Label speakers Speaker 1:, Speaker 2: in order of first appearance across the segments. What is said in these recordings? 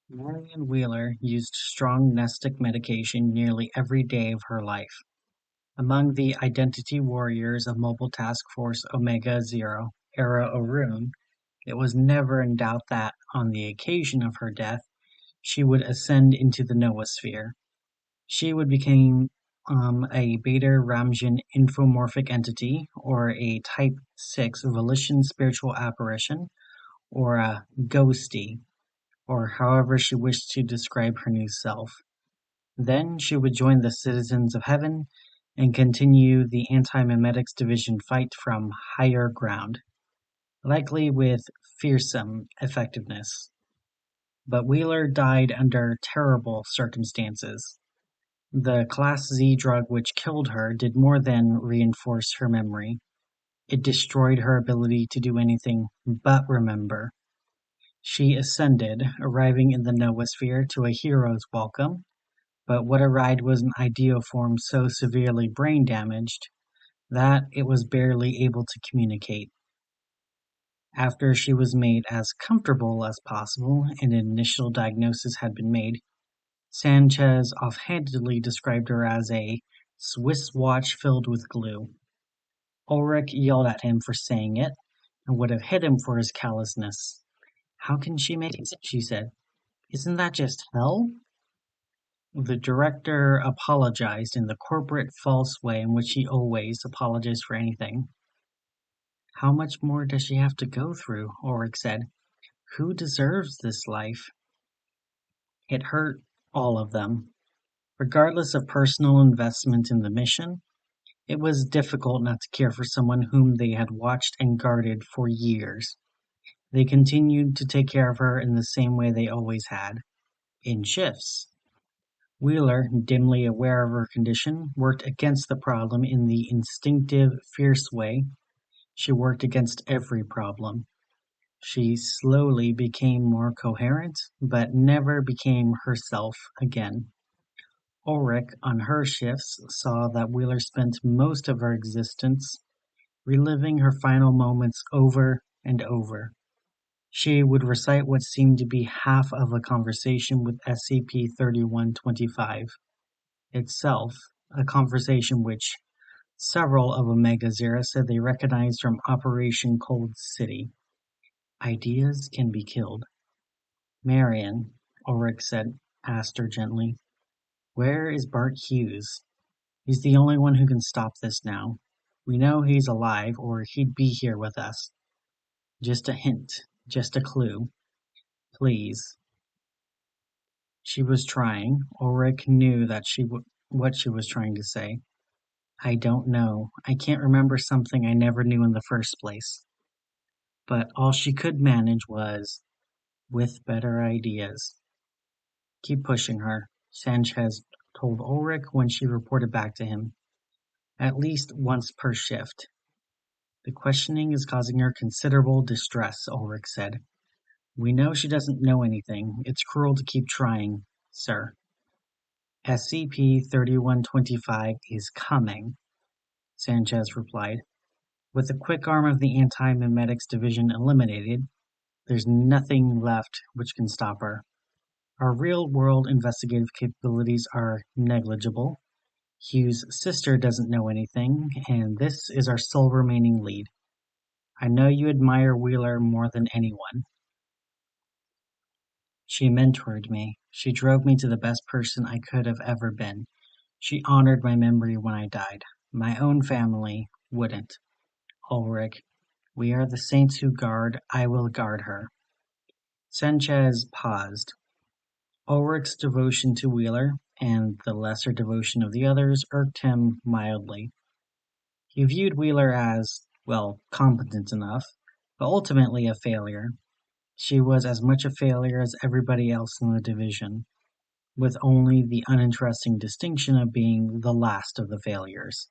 Speaker 1: Marion Wheeler used strong Mnestic medication nearly every day of her life. Among the identity warriors of Mobile Task Force Omega-Zero, Aru Orun, it was never in doubt that, on the occasion of her death, she would ascend into the noosphere. She would become a Beta Ramjan infomorphic entity, or a Type 6 volition spiritual apparition, or a ghosty, or however she wished to describe her new self. Then she would join the citizens of heaven and continue the Antimemetics Division fight from higher ground, likely with fearsome effectiveness. But Wheeler died under terrible circumstances. The Class-Z drug which killed her did more than reinforce her memory. It destroyed her ability to do anything but remember. She ascended, arriving in the noosphere to a hero's welcome, but what a ride was an ideoform so severely brain-damaged that it was barely able to communicate. After she was made as comfortable as possible and an initial diagnosis had been made, Sanchez offhandedly described her as a Swiss watch filled with glue. Ulrich yelled at him for saying it, and would have hit him for his callousness. "How can she make it?" she said. "Isn't that just hell?" The director apologized in the corporate false way in which he always apologized for anything. "How much more does she have to go through?" Ulrich said. "Who deserves this life?" It hurt all of them. Regardless of personal investment in the mission, it was difficult not to care for someone whom they had watched and guarded for years. They continued to take care of her in the same way they always had, in shifts. Wheeler, dimly aware of her condition, worked against the problem in the instinctive, fierce way she worked against every problem. She slowly became more coherent, but never became herself again. Ulrich, on her shifts, saw that Wheeler spent most of her existence reliving her final moments over and over. She would recite what seemed to be half of a conversation with SCP-3125, itself a conversation which several of Omega Zero said they recognized from Operation Cold City. Ideas can be killed. "Marion," Ulrich asked her gently, "where is Bart Hughes? He's the only one who can stop this now. We know he's alive, or he'd be here with us. Just a hint, just a clue. Please." She was trying. Ulrich knew that what she was trying to say. "I don't know. I can't remember something I never knew in the first place." But all she could manage was, "with better ideas." "Keep pushing her," Sanchez told Ulrich when she reported back to him. "At least once per shift." "The questioning is causing her considerable distress," Ulrich said. "We know she doesn't know anything. It's cruel to keep trying, sir." "SCP-3125 is coming," Sanchez replied. "With the quick arm of the Antimemetics Division eliminated, there's nothing left which can stop her. Our real-world investigative capabilities are negligible. Hugh's sister doesn't know anything, and this is our sole remaining lead. I know you admire Wheeler more than anyone. She mentored me. She drove me to the best person I could have ever been. She honored my memory when I died. My own family wouldn't. Ulrich, we are the saints who guard. I will guard her." Sanchez paused. Ulrich's devotion to Wheeler, and the lesser devotion of the others, irked him mildly. He viewed Wheeler as, well, competent enough, but ultimately a failure. She was as much a failure as everybody else in the division, with only the uninteresting distinction of being the last of the failures.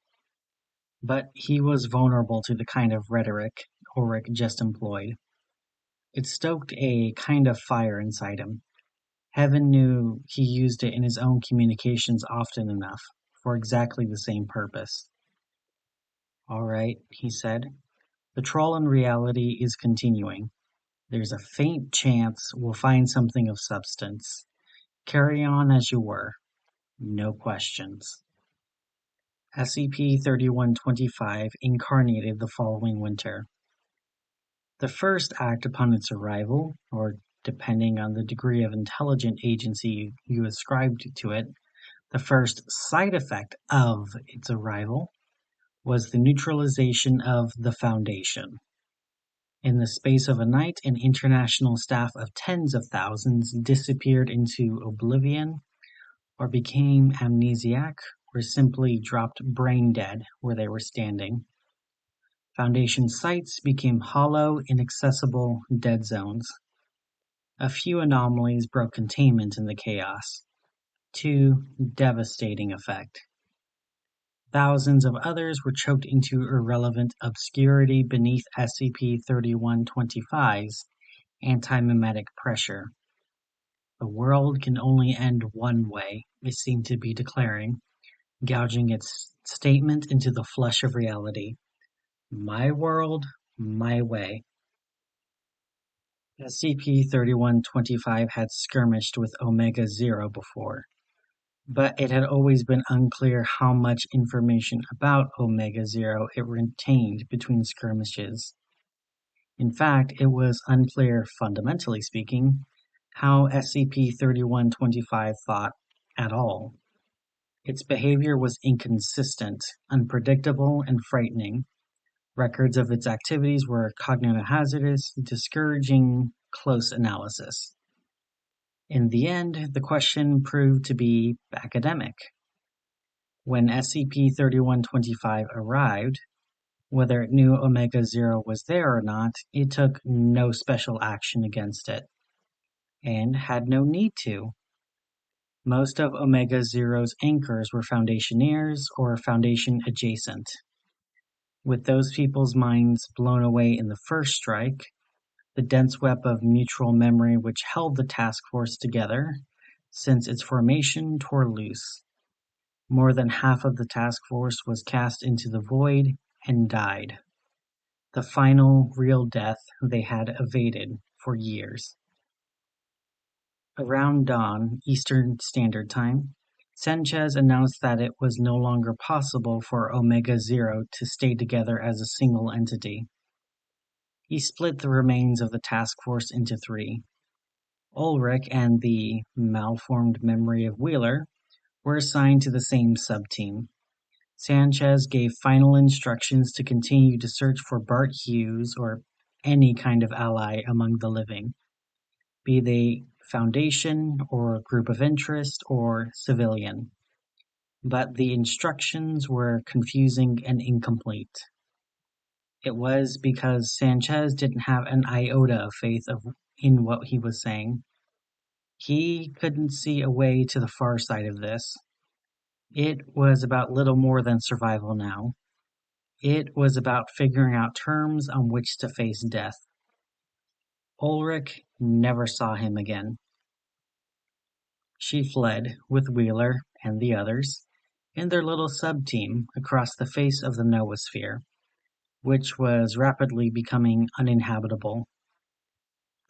Speaker 1: But he was vulnerable to the kind of rhetoric Ulrich just employed. It stoked a kind of fire inside him. Heaven knew he used it in his own communications often enough, for exactly the same purpose. "All right," he said. "The trawl in reality is continuing. There's a faint chance we'll find something of substance. Carry on as you were. No questions. SCP-3125 incarnated the following winter. The first act upon its arrival, or depending on the degree of intelligent agency you ascribed to it, the first side effect of its arrival was the neutralization of the Foundation. In the space of a night, an international staff of tens of thousands disappeared into oblivion, or became amnesiac, or simply dropped brain dead where they were standing. Foundation sites became hollow, inaccessible dead zones. A few anomalies broke containment in the chaos, to devastating effect. Thousands of others were choked into irrelevant obscurity beneath SCP-3125's antimemetic pressure. The world can only end one way, it seemed to be declaring, gouging its statement into the flesh of reality. My world, my way. SCP-3125 had skirmished with Omega-Zero before, but it had always been unclear how much information about Omega-Zero it retained between skirmishes. In fact, it was unclear, fundamentally speaking, how SCP-3125 thought at all. Its behavior was inconsistent, unpredictable, and frightening. Records of its activities were cognitive hazardous, discouraging close analysis. In the end, the question proved to be academic. When SCP-3125 arrived, whether it knew Omega-Zero was there or not, it took no special action against it, and had no need to. Most of Omega-Zero's anchors were Foundationeers or Foundation adjacent. With those people's minds blown away in the first strike, the dense web of mutual memory which held the task force together since its formation tore loose. More than half of the task force was cast into the void and died. The final, real death they had evaded for years. Around dawn, Eastern Standard Time, Sanchez announced that it was no longer possible for Omega-Zero to stay together as a single entity. He split the remains of the task force into three. Ulrich and the malformed memory of Wheeler were assigned to the same sub-team. Sanchez gave final instructions to continue to search for Bart Hughes or any kind of ally among the living, be they Foundation or group of interest or civilian. But the instructions were confusing and incomplete. It was because Sanchez didn't have an iota of faith in what he was saying. He couldn't see a way to the far side of this. It was about little more than survival now. It was about figuring out terms on which to face death. Ulrich never saw him again. She fled, with Wheeler and the others, in their little sub-team across the face of the noosphere, which was rapidly becoming uninhabitable.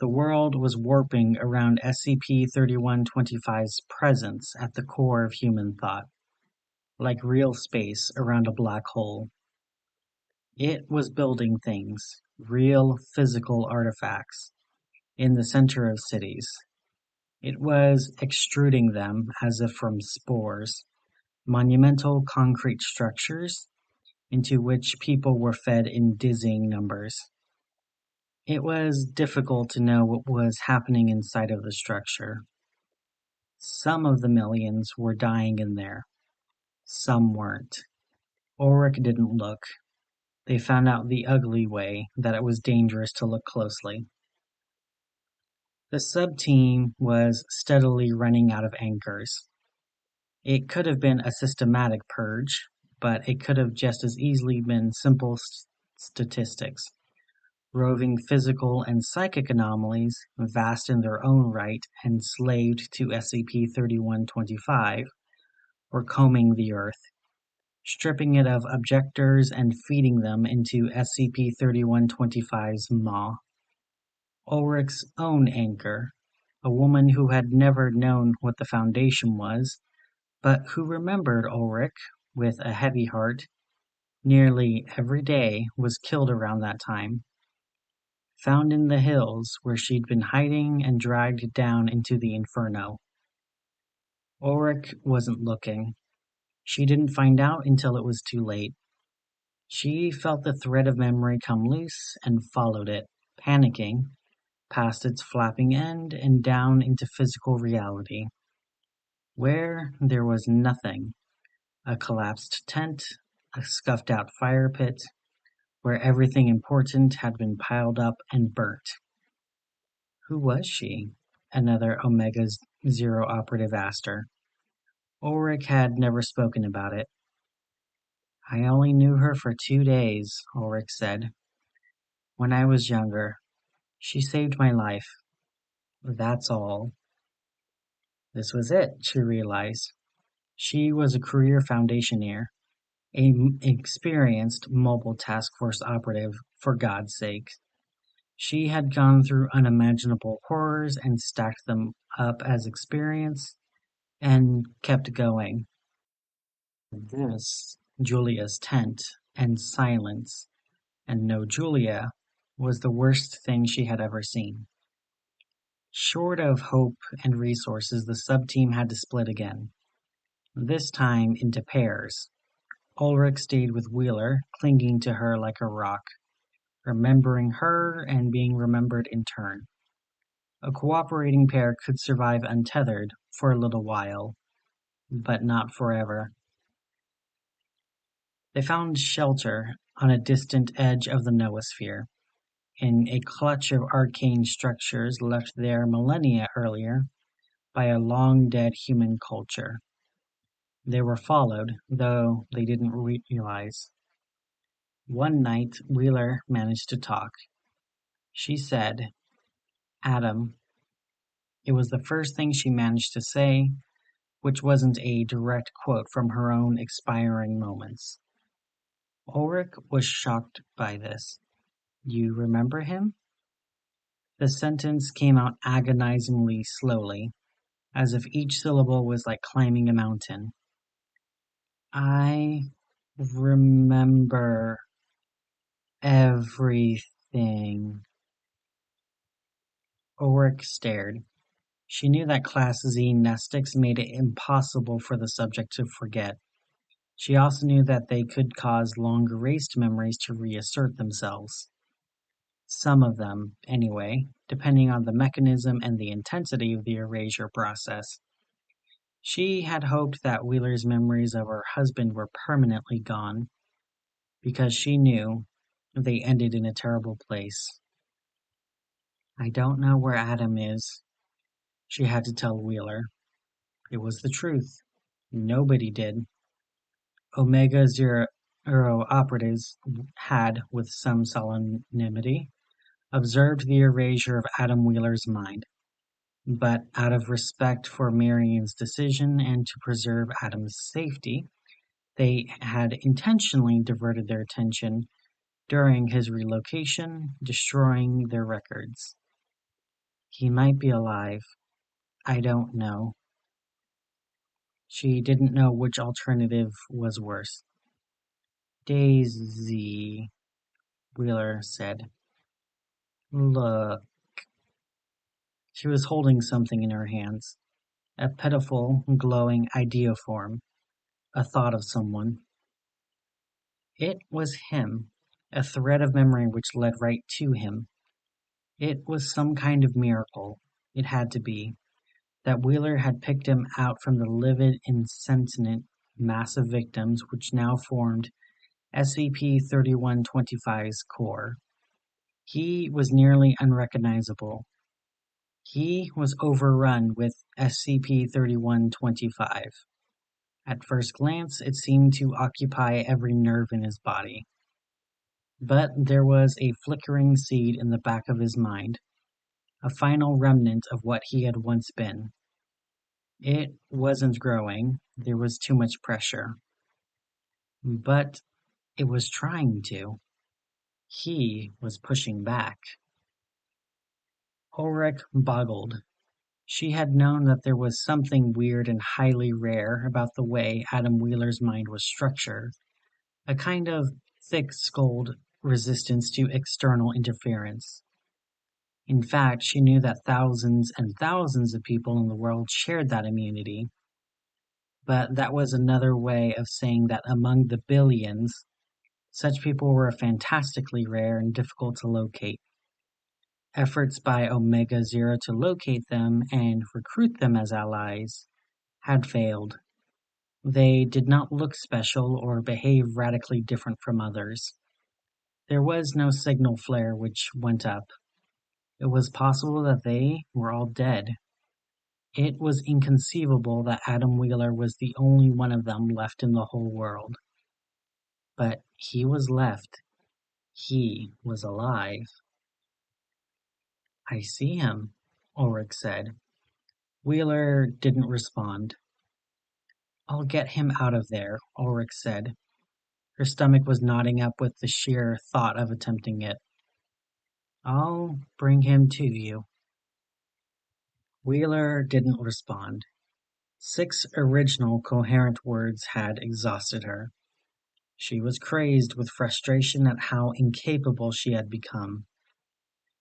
Speaker 1: The world was warping around SCP-3125's presence at the core of human thought, like real space around a black hole. It was building things, real physical artifacts, in the center of cities. It was extruding them as if from spores, monumental concrete structures into which people were fed in dizzying numbers. It was difficult to know what was happening inside of the structure. Some of the millions were dying in there. Some weren't. Ulrich didn't look. They found out the ugly way that it was dangerous to look closely. The sub-team was steadily running out of anchors. It could have been a systematic purge, but it could have just as easily been simple statistics. Roving physical and psychic anomalies, vast in their own right, enslaved to SCP-3125, were combing the Earth, stripping it of objectors and feeding them into SCP-3125's maw. Ulrich's own anchor, a woman who had never known what the Foundation was, but who remembered Ulrich with a heavy heart. Nearly every day was killed around that time. Found in the hills where she'd been hiding and dragged down into the inferno. Ulrich wasn't looking. She didn't find out until it was too late. She felt the thread of memory come loose and followed it, panicking, past its flapping end and down into physical reality, where there was nothing. A collapsed tent, a scuffed out fire pit, where everything important had been piled up and burnt. Who was she? Another Omega Zero operative asked her. Ulrich had never spoken about it. I only knew her for 2 days, Ulrich said. When I was younger, she saved my life. That's all. This was it, she realized. She was a career foundationeer, an experienced mobile task force operative, for God's sake. She had gone through unimaginable horrors and stacked them up as experience and kept going. This, Julia's tent, and silence, and no Julia, was the worst thing she had ever seen. Short of hope and resources, the sub-team had to split again. This time into pairs. Ulrich stayed with Wheeler, clinging to her like a rock, remembering her and being remembered in turn. A cooperating pair could survive untethered for a little while, but not forever. They found shelter on a distant edge of the noosphere, in a clutch of arcane structures left there millennia earlier by a long-dead human culture. They were followed, though they didn't realize. One night, Wheeler managed to talk. She said, Adam. It was the first thing she managed to say, which wasn't a direct quote from her own expiring moments. Ulrich was shocked by this. You remember him? The sentence came out agonizingly slowly, as if each syllable was like climbing a mountain. I remember everything. Ulrich stared. She knew that Class-Z Mnestics made it impossible for the subject to forget. She also knew that they could cause long-erased memories to reassert themselves. Some of them, anyway, depending on the mechanism and the intensity of the erasure process. She had hoped that Wheeler's memories of her husband were permanently gone, because she knew they ended in a terrible place. I don't know where Adam is, she had to tell Wheeler. It was the truth. Nobody did. Omega Zero operatives had, with some solemnity, observed the erasure of Adam Wheeler's mind, but out of respect for Marion's decision and to preserve Adam's safety, they had intentionally diverted their attention during his relocation, destroying their records. He might be alive. I don't know. She didn't know which alternative was worse. Daisy, Wheeler said. Look. She was holding something in her hands. A pitiful, glowing ideoform. A thought of someone. It was him. A thread of memory which led right to him. It was some kind of miracle. It had to be. That Wheeler had picked him out from the livid, insentient mass of victims which now formed SCP-3125's core. He was nearly unrecognizable. He was overrun with SCP-3125. At first glance, it seemed to occupy every nerve in his body. But there was a flickering seed in the back of his mind, a final remnant of what he had once been. It wasn't growing, there was too much pressure. But it was trying to. He was pushing back. Ulrich boggled. She had known that there was something weird and highly rare about the way Adam Wheeler's mind was structured, a kind of thick-skulled resistance to external interference. In fact, she knew that thousands and thousands of people in the world shared that immunity. But that was another way of saying that among the billions, such people were fantastically rare and difficult to locate. Efforts by Omega Zero to locate them and recruit them as allies had failed. They did not look special or behave radically different from others. There was no signal flare which went up. It was possible that they were all dead. It was inconceivable that Adam Wheeler was the only one of them left in the whole world. But he was left. He was alive. I see him, Ulrich said. Wheeler didn't respond. I'll get him out of there, Ulrich said. Her stomach was knotting up with the sheer thought of attempting it. I'll bring him to you. Wheeler didn't respond. 6 original coherent words had exhausted her. She was crazed with frustration at how incapable she had become.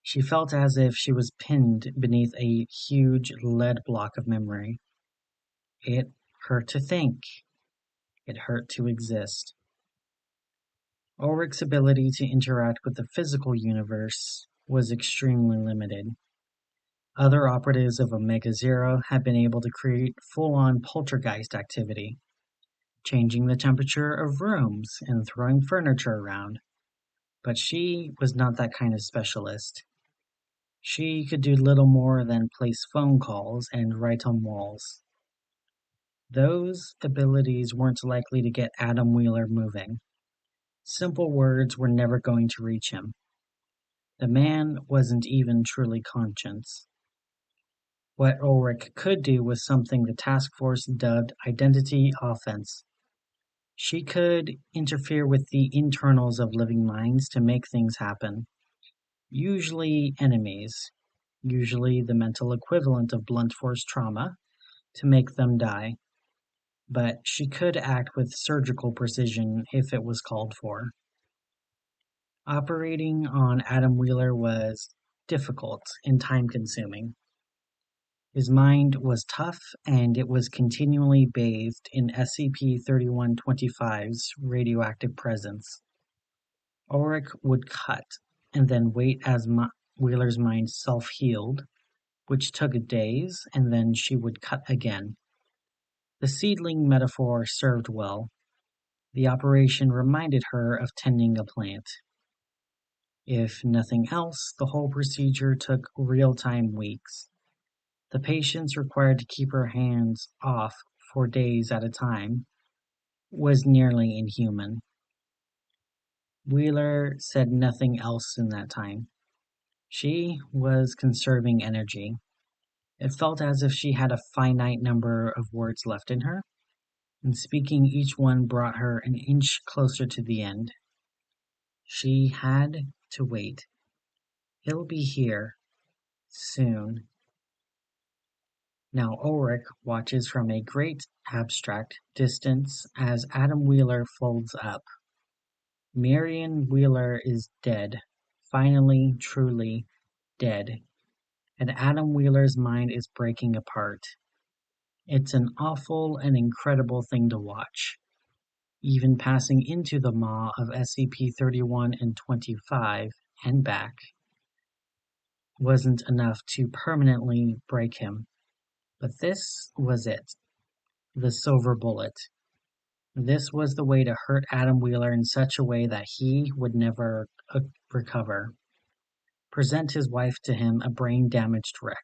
Speaker 1: She felt as if she was pinned beneath a huge lead block of memory. It hurt to think. It hurt to exist. Ulrich's ability to interact with the physical universe was extremely limited. Other operatives of Omega Zero had been able to create full-on poltergeist activity, changing the temperature of rooms and throwing furniture around. But she was not that kind of specialist. She could do little more than place phone calls and write on walls. Those abilities weren't likely to get Adam Wheeler moving. Simple words were never going to reach him. The man wasn't even truly conscious. What Ulrich could do was something the task force dubbed identity offense. She could interfere with the internals of living minds to make things happen. Usually enemies, usually the mental equivalent of blunt force trauma, to make them die. But she could act with surgical precision if it was called for. Operating on Adam Wheeler was difficult and time-consuming. His mind was tough, and it was continually bathed in SCP-3125's radioactive presence. Ulrich would cut, and then wait as Wheeler's mind self-healed, which took days, and then she would cut again. The seedling metaphor served well. The operation reminded her of tending a plant. If nothing else, the whole procedure took real-time weeks. The patients required to keep her hands off for days at a time was nearly inhuman. Wheeler said nothing else in that time. She was conserving energy. It felt as if she had a finite number of words left in her, and speaking each one brought her an inch closer to the end. She had to wait. He'll be here soon. Now Ulrich watches from a great abstract distance as Adam Wheeler folds up. Marion Wheeler is dead, finally, truly dead, and Adam Wheeler's mind is breaking apart. It's an awful and incredible thing to watch. Even passing into the maw of SCP-31 and 25 and back wasn't enough to permanently break him. But this was it. The silver bullet. This was the way to hurt Adam Wheeler in such a way that he would never recover. Present his wife to him a brain-damaged wreck.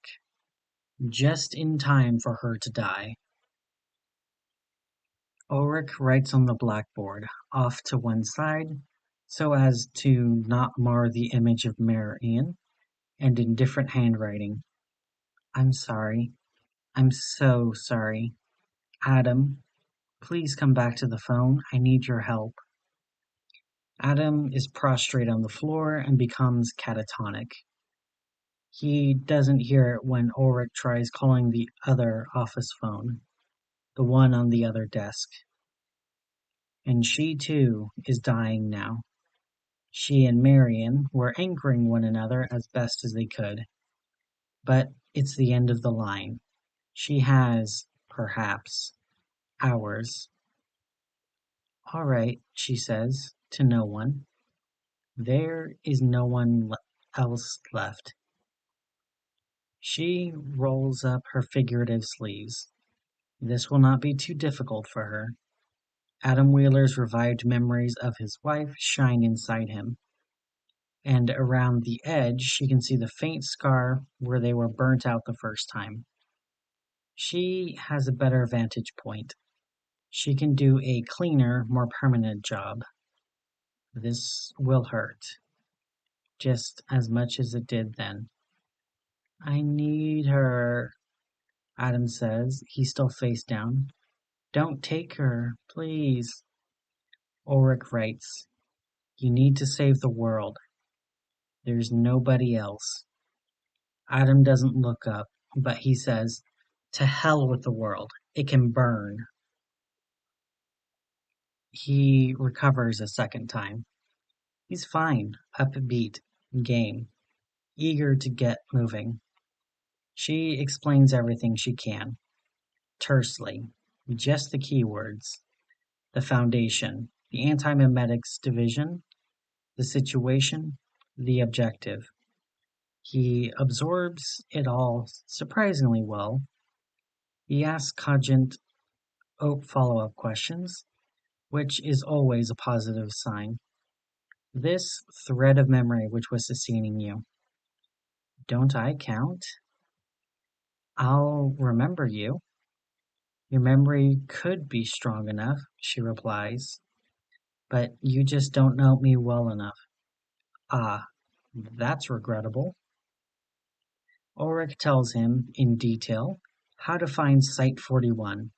Speaker 1: Just in time for her to die. Ulrich writes on the blackboard, off to one side, so as to not mar the image of Marion, and in different handwriting. I'm sorry. I'm so sorry. Adam, please come back to the phone. I need your help. Adam is prostrate on the floor and becomes catatonic. He doesn't hear it when Ulrich tries calling the other office phone, the one on the other desk. And she, too, is dying now. She and Marion were anchoring one another as best as they could. But it's the end of the line. She has, perhaps, hours. All right, she says, to no one. There is no one else left. She rolls up her figurative sleeves. This will not be too difficult for her. Adam Wheeler's revived memories of his wife shine inside him, and around the edge she can see the faint scar where they were burnt out the first time. She has a better vantage point. She can do a cleaner, more permanent job. This will hurt, just as much as it did then. I need her, Adam says. He's still face down. Don't take her, please. Ulrich writes, You need to save the world. There's nobody else. Adam doesn't look up, but he says, To hell with the world. It can burn. He recovers a second time. He's fine, upbeat, game, eager to get moving. She explains everything she can, tersely, just the keywords. The Foundation, the Antimemetics Division, the situation, the objective. He absorbs it all surprisingly well. He asks cogent follow-up questions, which is always a positive sign. This thread of memory which was sustaining you. Don't I count? I'll remember you. Your memory could be strong enough, she replies, but you just don't know me well enough. Ah, that's regrettable. Ulrich tells him, in detail, how to find Site 41.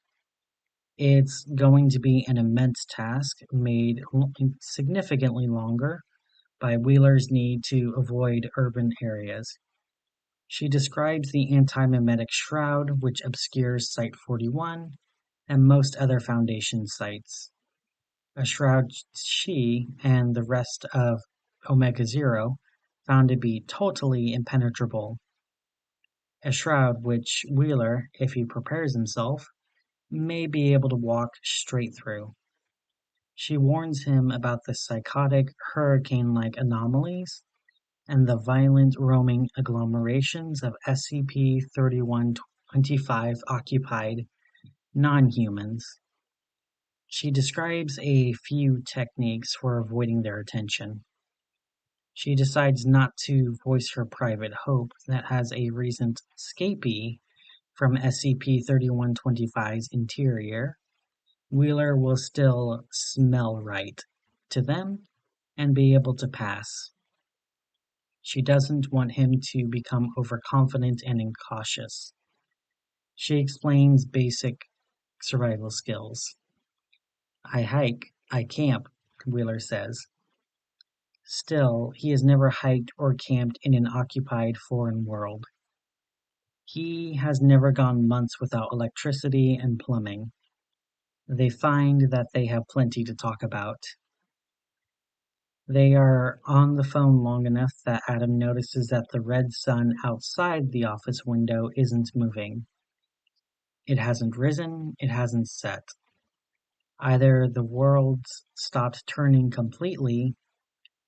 Speaker 1: It's going to be an immense task, made significantly longer by Wheeler's need to avoid urban areas. She describes the antimemetic shroud, which obscures Site 41 and most other Foundation sites. A shroud she and the rest of Omega Zero found to be totally impenetrable. A shroud which Wheeler, if he prepares himself, may be able to walk straight through. She warns him about the psychotic, hurricane-like anomalies and the violent roaming agglomerations of SCP-3125 occupied non-humans. She describes a few techniques for avoiding their attention. She decides not to voice her private hope that as a recent escapee from SCP-3125's interior, Wheeler will still smell right to them and be able to pass. She doesn't want him to become overconfident and incautious. She explains basic survival skills. I hike, I camp, Wheeler says. Still, he has never hiked or camped in an occupied foreign world. He has never gone months without electricity and plumbing. They find that they have plenty to talk about. They are on the phone long enough that Adam notices that the red sun outside the office window isn't moving. It hasn't risen, it hasn't set. Either the world's stopped turning completely,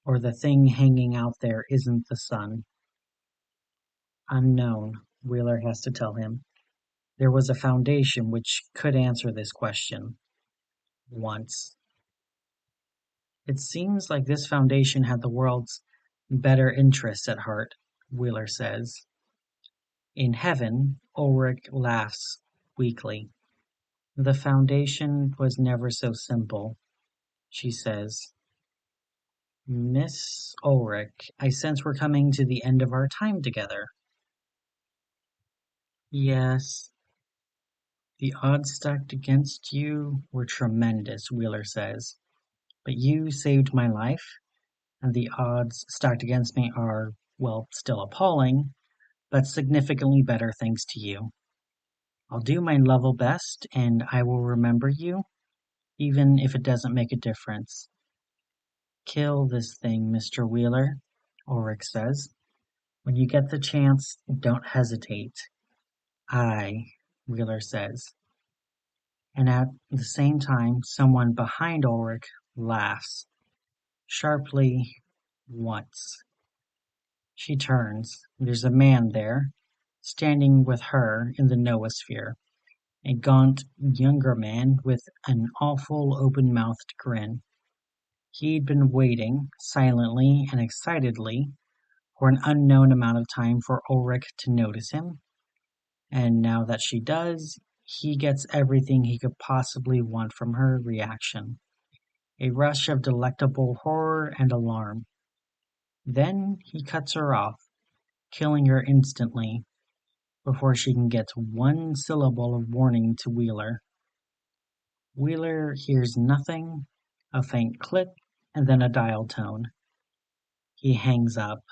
Speaker 1: or the thing hanging out there isn't the sun. Unknown, Wheeler has to tell him. There was a foundation which could answer this question. Once. It seems like this foundation had the world's better interests at heart, Wheeler says. In heaven, Ulrich laughs weakly. The foundation was never so simple, she says. Miss Ulrich, I sense we're coming to the end of our time together. Yes. The odds stacked against you were tremendous, Wheeler says. But you saved my life, and the odds stacked against me are, well, still appalling, but significantly better thanks to you. I'll do my level best, and I will remember you, even if it doesn't make a difference. Kill this thing, Mr. Wheeler, Ulrich says. When you get the chance, don't hesitate. Aye, Wheeler says. And at the same time, someone behind Ulrich laughs. Sharply, once. She turns. There's a man there, standing with her in the noosphere. A gaunt, younger man with an awful open-mouthed grin. He'd been waiting, silently and excitedly, for an unknown amount of time for Ulrich to notice him, and now that she does, he gets everything he could possibly want from her reaction. A rush of delectable horror and alarm. Then he cuts her off, killing her instantly, before she can get one syllable of warning to Wheeler. Wheeler hears nothing, a faint click, and then a dial tone. He hangs up.